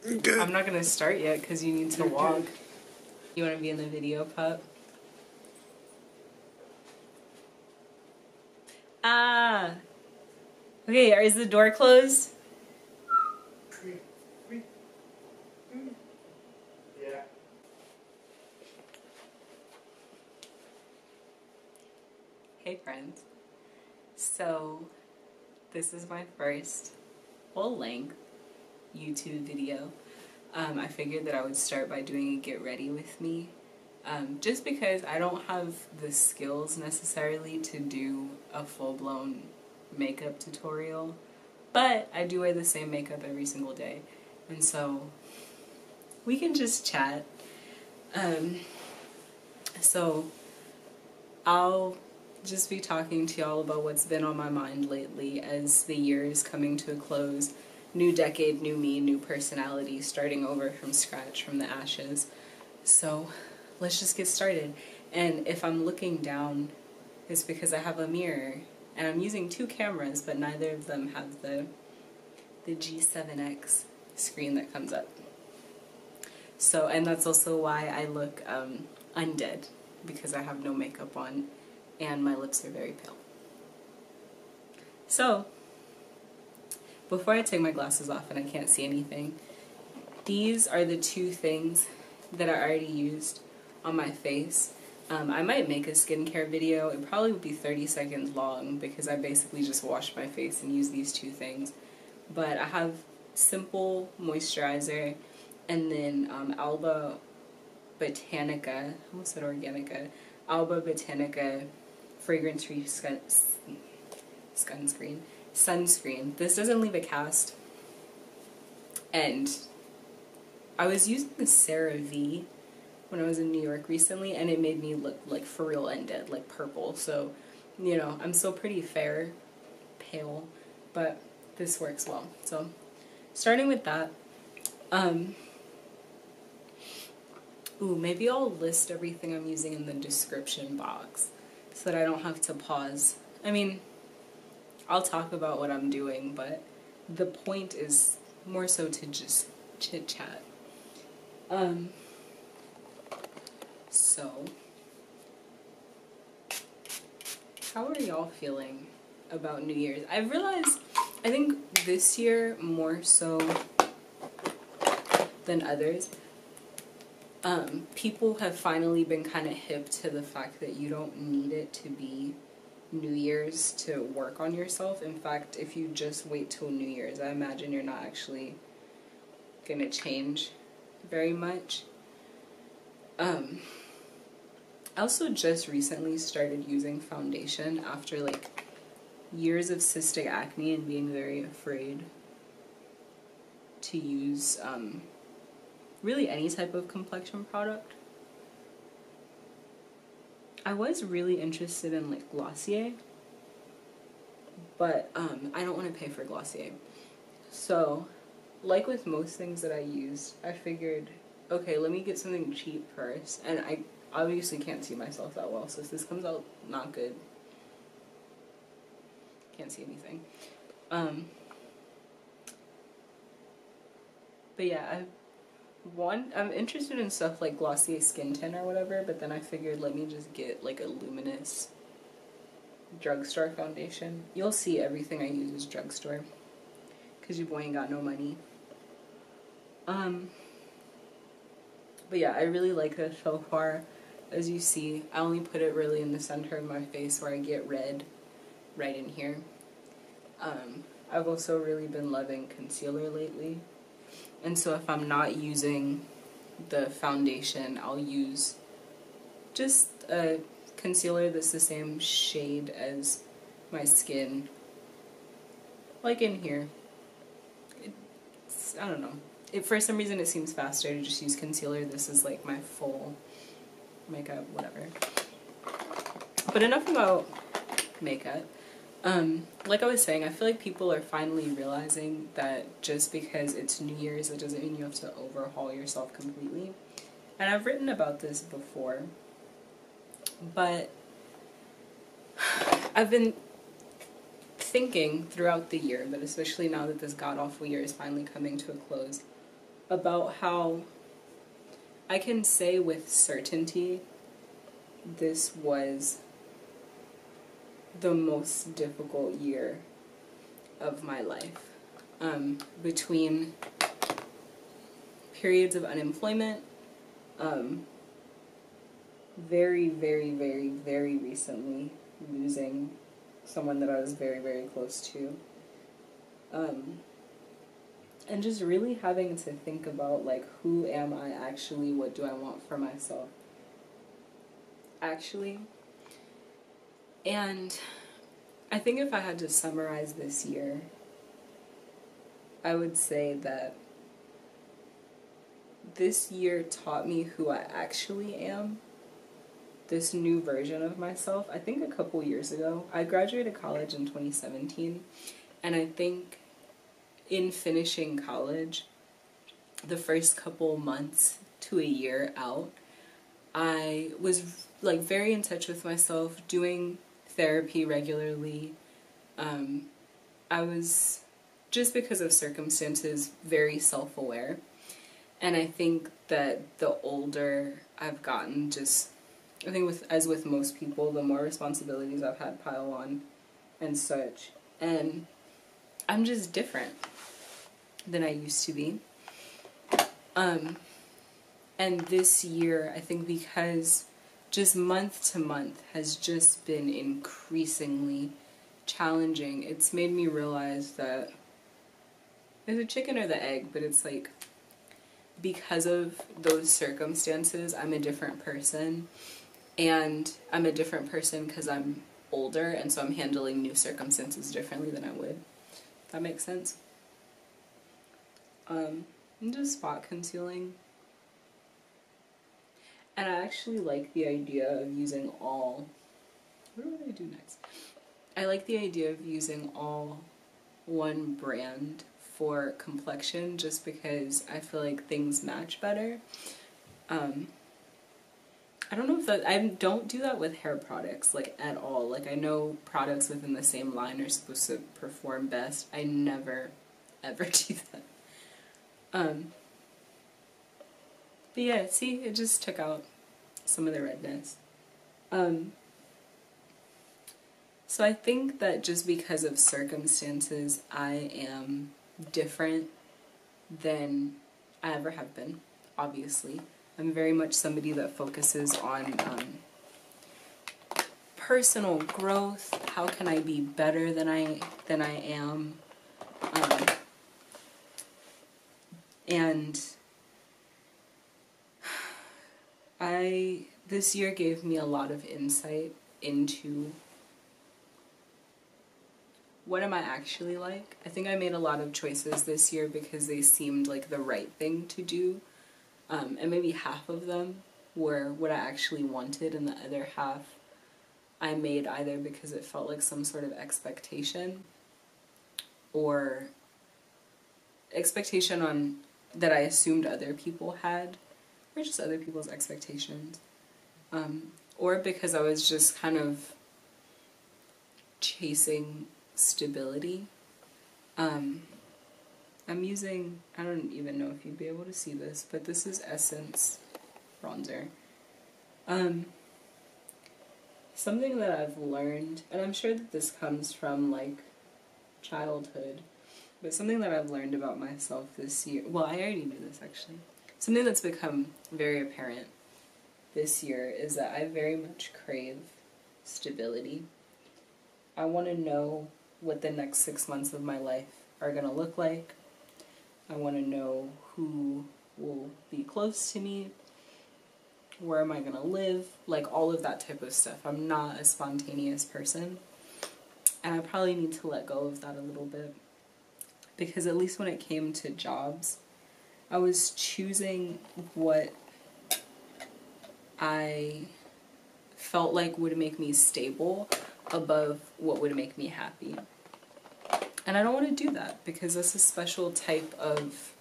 I'm not gonna start yet because you need to walk. You want to be in the video, pup? Ah! Okay, is the door closed? Yeah. Hey friends. So, this is my first full-length YouTube video. I figured that I would start by doing a get ready with me. Just because I don't have the skills necessarily to do a full-blown makeup tutorial, but I do wear the same makeup every single day, and so we can just chat. So I'll just be talking to y'all about what's been on my mind lately as the year is coming to a close. New decade, new me, new personality, starting over from scratch, from the ashes. So let's just get started. And if I'm looking down, it's because I have a mirror. And I'm using two cameras, but neither of them have the G7X screen that comes up. So, and that's also why I look undead, because I have no makeup on and my lips are very pale. So, before I take my glasses off and I can't see anything, these are the two things that I already used on my face. I might make a skincare video. It probably would be 30 seconds long because I basically just washed my face and used these two things. But I have simple moisturizer and then Alba Botanica, I almost said Organica, Alba Botanica fragrance-free sunscreen. This doesn't leave a cast. And I was using the CeraVe when I was in New York recently, and it made me look like for real undead, like purple. So, you know, I'm still pretty fair, pale, but this works well. So, starting with that, maybe I'll list everything I'm using in the description box so that I don't have to pause. I mean, I'll talk about what I'm doing, but the point is more so to just chit-chat. So, how are y'all feeling about New Year's? I've realized, I think this year more so than others, people have finally been kind of hip to the fact that you don't need it to be New Year's to work on yourself. In fact, if you just wait till New Year's, I imagine you're not actually gonna change very much. I also just recently started using foundation after like years of cystic acne and being very afraid to use really any type of complexion product. I was really interested in like Glossier, but I don't want to pay for Glossier. So, like with most things that I used, I figured, okay, let me get something cheap first. And I obviously can't see myself that well, so if this comes out not good, can't see anything. But yeah, I'm interested in stuff like Glossier Skin Tint or whatever, but then I figured let me just get like a luminous drugstore foundation. You'll see everything I use is drugstore, because your boy ain't got no money. But yeah, I really like this so far. As you see, I only put it really in the center of my face where I get red right in here. I've also really been loving concealer lately. And so if I'm not using the foundation, I'll use just a concealer that's the same shade as my skin. Like in here. I don't know. For some reason it seems faster to just use concealer. This is like my full makeup, whatever. But enough about makeup. Like I was saying, I feel like people are finally realizing that just because it's New Year's, it doesn't mean you have to overhaul yourself completely. And I've written about this before, but I've been thinking throughout the year, but especially now that this god-awful year is finally coming to a close, about how I can say with certainty this was the most difficult year of my life. Between periods of unemployment, very, very, very, very recently losing someone that I was very, very close to, and just really having to think about, like, who am I actually, what do I want for myself actually. And I think if I had to summarize this year, I would say that this year taught me who I actually am, this new version of myself. I think a couple years ago, I graduated college in 2017, and I think in finishing college, the first couple months to a year out, I was like very in touch with myself, doing therapy regularly. I was, just because of circumstances, very self-aware. And I think that the older I've gotten, I think as with most people, the more responsibilities I've had pile on and such. And I'm just different than I used to be. And this year, I think because just month to month has just been increasingly challenging, it's made me realize that there's a chicken or the egg, but it's like, because of those circumstances, I'm a different person. And I'm a different person because I'm older, and so I'm handling new circumstances differently than I would. If that makes sense? I'm just spot concealing. And I actually like the idea of using all... What would I do next? I like the idea of using all one brand for complexion, just because I feel like things match better. I don't know if that... I don't do that with hair products, like, at all. Like, I know products within the same line are supposed to perform best. I never, ever do that. But yeah, see, it just took out some of the redness. So I think that just because of circumstances, I am different than I ever have been, obviously. I'm very much somebody that focuses on personal growth. How can I be better than I am? And this year gave me a lot of insight into what am I actually like. I think I made a lot of choices this year because they seemed like the right thing to do. And maybe half of them were what I actually wanted, and the other half I made either because it felt like some sort of expectation, or expectation on that I assumed other people had, or just other people's expectations, or because I was just kind of chasing stability. I'm using, I don't even know if you'd be able to see this, but this is Essence bronzer. Something that I've learned, and I'm sure that this comes from, like, childhood, but something that I've learned about myself this year, well, I already knew this, actually. Something that's become very apparent this year is that I very much crave stability. I want to know what the next 6 months of my life are going to look like. I want to know who will be close to me, where am I going to live, like all of that type of stuff. I'm not a spontaneous person, and I probably need to let go of that a little bit, because at least when it came to jobs, I was choosing what I felt like would make me stable above what would make me happy. And I don't want to do that, because that's a special type of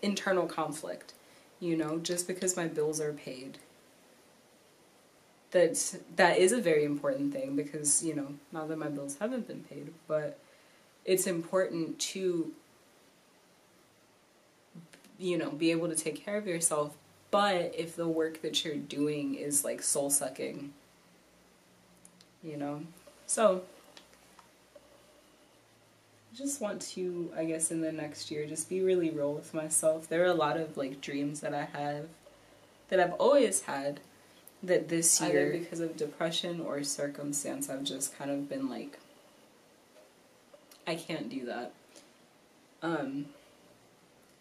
internal conflict, you know, just because my bills are paid. That is a very important thing, because, you know, not that my bills haven't been paid, but it's important to you know, be able to take care of yourself. But if the work that you're doing is like soul sucking, you know, so I just want to, I guess in the next year, just be really real with myself. There are a lot of like dreams that I have, that I've always had, that this year, either because of depression or circumstance, I've just kind of been like, I can't do that.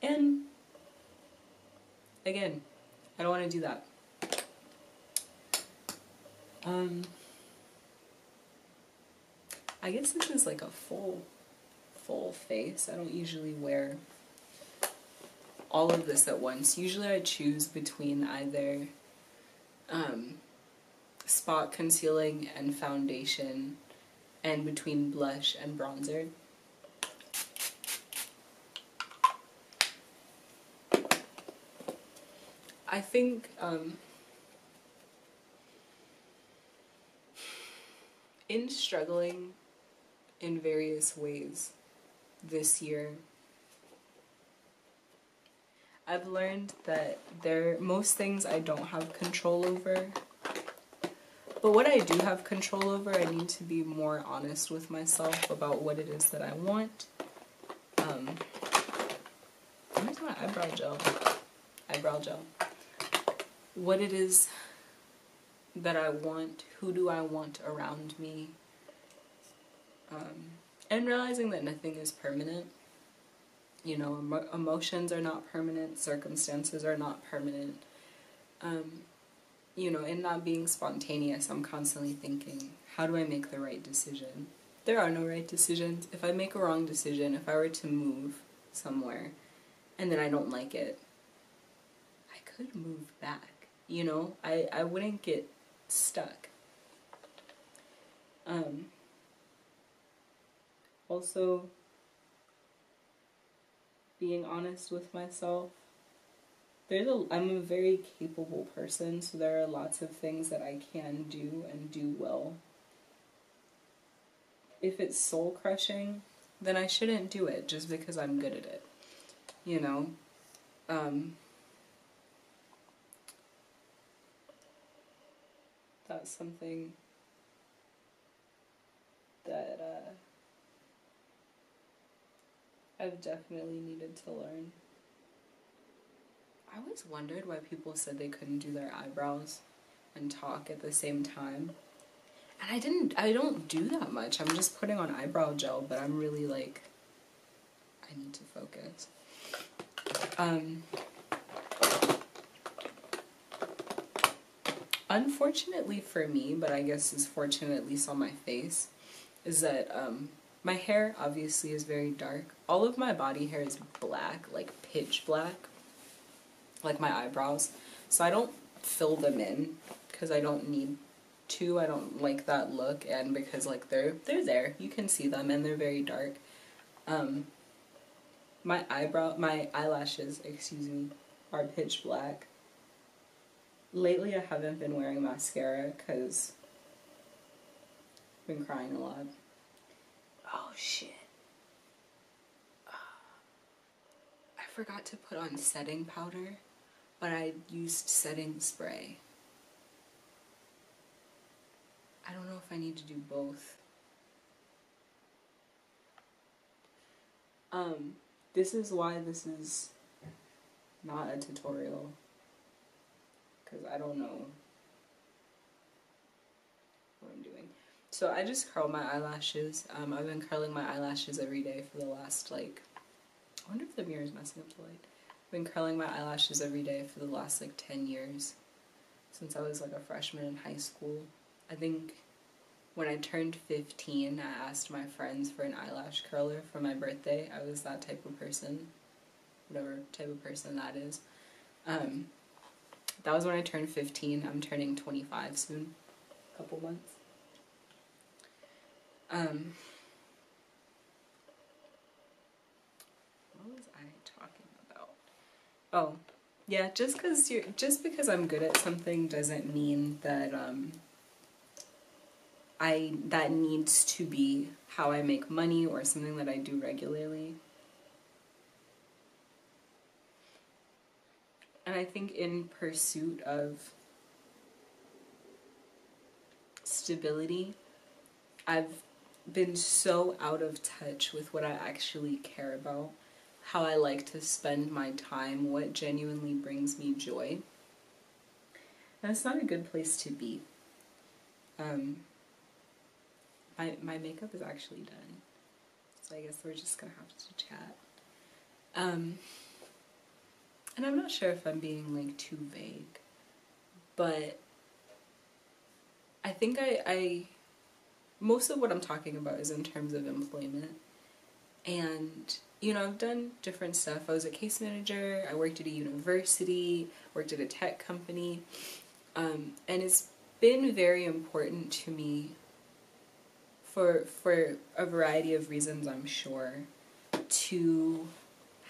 And again, I don't want to do that. I guess this is like a full face. I don't usually wear all of this at once. Usually I choose between either spot concealing and foundation, and between blush and bronzer. I think in struggling in various ways this year, I've learned that most things I don't have control over, but what I do have control over, I need to be more honest with myself about what it is that I want. Where's my eyebrow gel? What it is that I want, who do I want around me, and realizing that nothing is permanent. You know, emotions are not permanent, circumstances are not permanent. You know, in not being spontaneous, I'm constantly thinking, how do I make the right decision? There are no right decisions. If I make a wrong decision, if I were to move somewhere and then I don't like it, I could move back. You know, I wouldn't get stuck. Also, being honest with myself. I'm a very capable person, so there are lots of things that I can do and do well. If it's soul crushing, then I shouldn't do it just because I'm good at it. You know? That's something that I've definitely needed to learn. I always wondered why people said they couldn't do their eyebrows and talk at the same time. And I don't do that much. I'm just putting on eyebrow gel, but I'm really like, I need to focus. Unfortunately for me, but I guess is fortunate at least on my face, is that my hair obviously is very dark. All of my body hair is black, like pitch black, like my eyebrows. So I don't fill them in because I don't need to. I don't like that look, and because like they're there, you can see them and they're very dark. My eyelashes, excuse me, are pitch black. Lately I haven't been wearing mascara because I've been crying a lot. Oh shit. I forgot to put on setting powder, but I used setting spray. I don't know if I need to do both. This is why this is not a tutorial, because I don't know what I'm doing. So I just curl my eyelashes. I've been curling my eyelashes every day for the last, like, I wonder if the mirror is messing up the light. I've been curling my eyelashes every day for the last, like, 10 years. Since I was, like, a freshman in high school. I think when I turned 15, I asked my friends for an eyelash curler for my birthday. I was that type of person. Whatever type of person that is. That was when I turned 15. I'm turning 25 soon. A couple months. What was I talking about? Oh, yeah, just because I'm good at something doesn't mean that that needs to be how I make money or something that I do regularly. And I think in pursuit of stability, I've been so out of touch with what I actually care about, how I like to spend my time, what genuinely brings me joy. And it's not a good place to be. My makeup is actually done, so I guess we're just gonna have to chat. And I'm not sure if I'm being like too vague, but I think I most of what I'm talking about is in terms of employment. And, you know, I've done different stuff. I was a case manager, I worked at a university, worked at a tech company, and it's been very important to me for a variety of reasons, I'm sure, to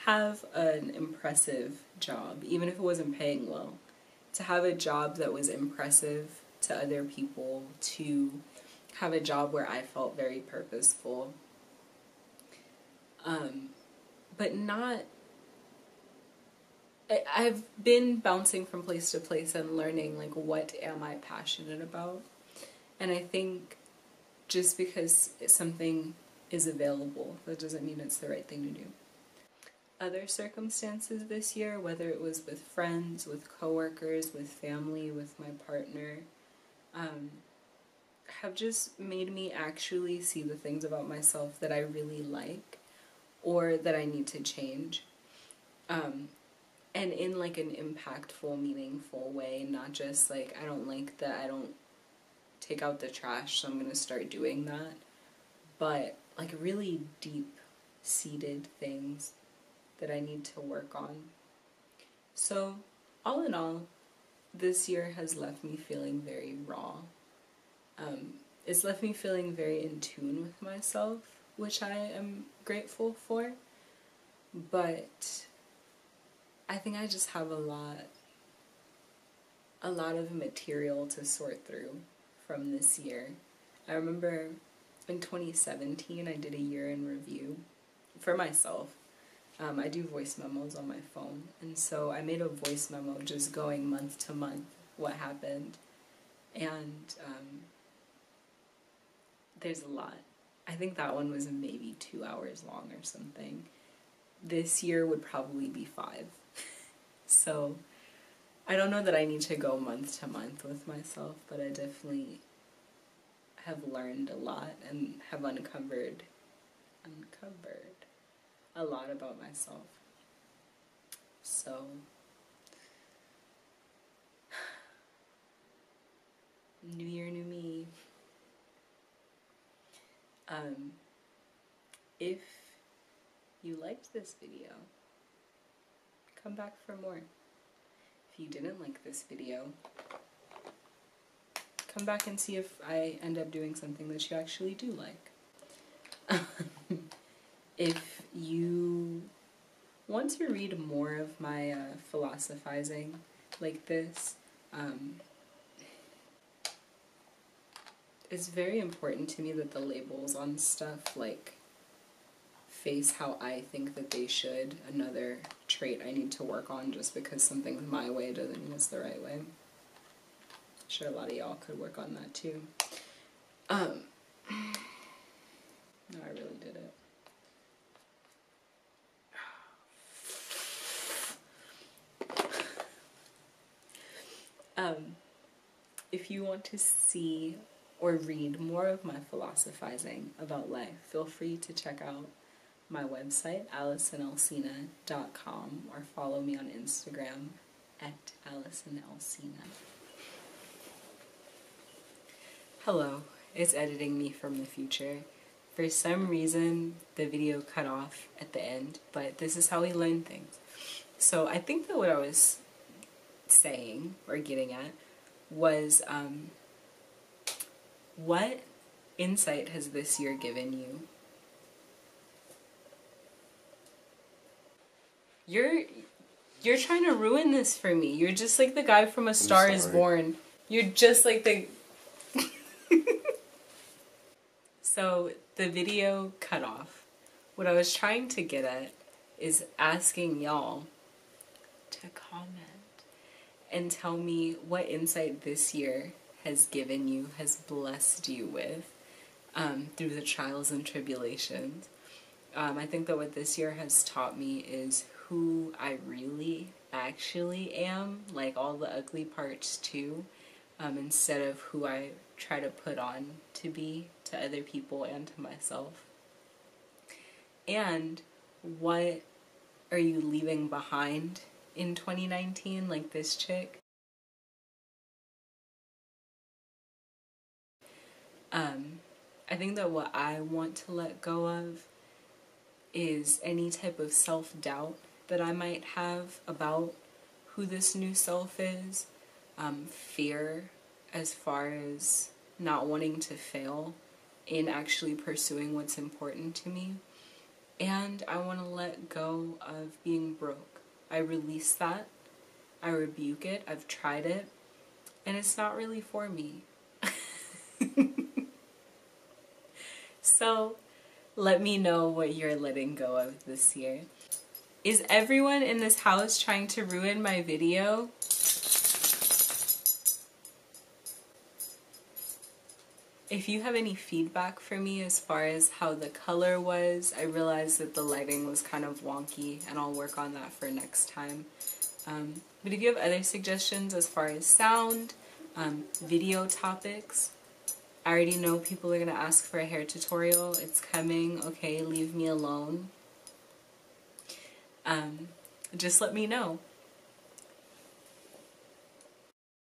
have an impressive job, even if it wasn't paying well. To have a job that was impressive to other people, to have a job where I felt very purposeful. But not... I've been bouncing from place to place and learning, like, what am I passionate about? And I think just because something is available, that doesn't mean it's the right thing to do. Other circumstances this year, whether it was with friends, with coworkers, with family, with my partner, have just made me actually see the things about myself that I really like or that I need to change. And in like an impactful, meaningful way, not just like, I don't like that I don't take out the trash, so I'm gonna start doing that, but like really deep-seated things that I need to work on. So, all in all, this year has left me feeling very raw. It's left me feeling very in tune with myself, which I am grateful for, but I think I just have a lot of material to sort through from this year. I remember in 2017 I did a year in review for myself. I do voice memos on my phone, and so I made a voice memo just going month to month what happened, and there's a lot. I think that one was maybe 2 hours long or something. This year would probably be 5. So I don't know that I need to go month to month with myself, but I definitely have learned a lot and have uncovered a lot about myself. So new year, new me. If you liked this video, come back for more. If you didn't like this video, come back and see if I end up doing something that you actually do like. If you want to read more of my philosophizing like this, it's very important to me that the labels on stuff like face how I think that they should. Another trait I need to work on. Just because something's my way doesn't mean it's the right way. I'm sure a lot of y'all could work on that too. No, I really did it. If you want to see or read more of my philosophizing about life, feel free to check out my website, AllisonElcina.com, or follow me on Instagram at AllisonElcina. Hello, it's editing me from the future. For some reason, the video cut off at the end, but this is how we learn things. So I think that what I was saying, or getting at, was what insight has this year given you? You're trying to ruin this for me. You're just like the guy from A Star Is Born. You're just like the... So, the video cut off. What I was trying to get at is asking y'all to comment and tell me what insight this year has given you, has blessed you with through the trials and tribulations. I think that what this year has taught me is who I really actually am, like all the ugly parts too, instead of who I try to put on to be to other people and to myself. And what are you leaving behind in 2019, like this chick? I think that what I want to let go of is any type of self-doubt that I might have about who this new self is. Fear as far as not wanting to fail in actually pursuing what's important to me. And I want to let go of being broke. I release that. I rebuke it. I've tried it. And it's not really for me. So, let me know what you're letting go of this year. Is everyone in this house trying to ruin my video? If you have any feedback for me as far as how the color was, I realized that the lighting was kind of wonky, and I'll work on that for next time. But if you have other suggestions as far as sound, video topics, I already know people are going to ask for a hair tutorial. It's coming. Okay, leave me alone. Just let me know.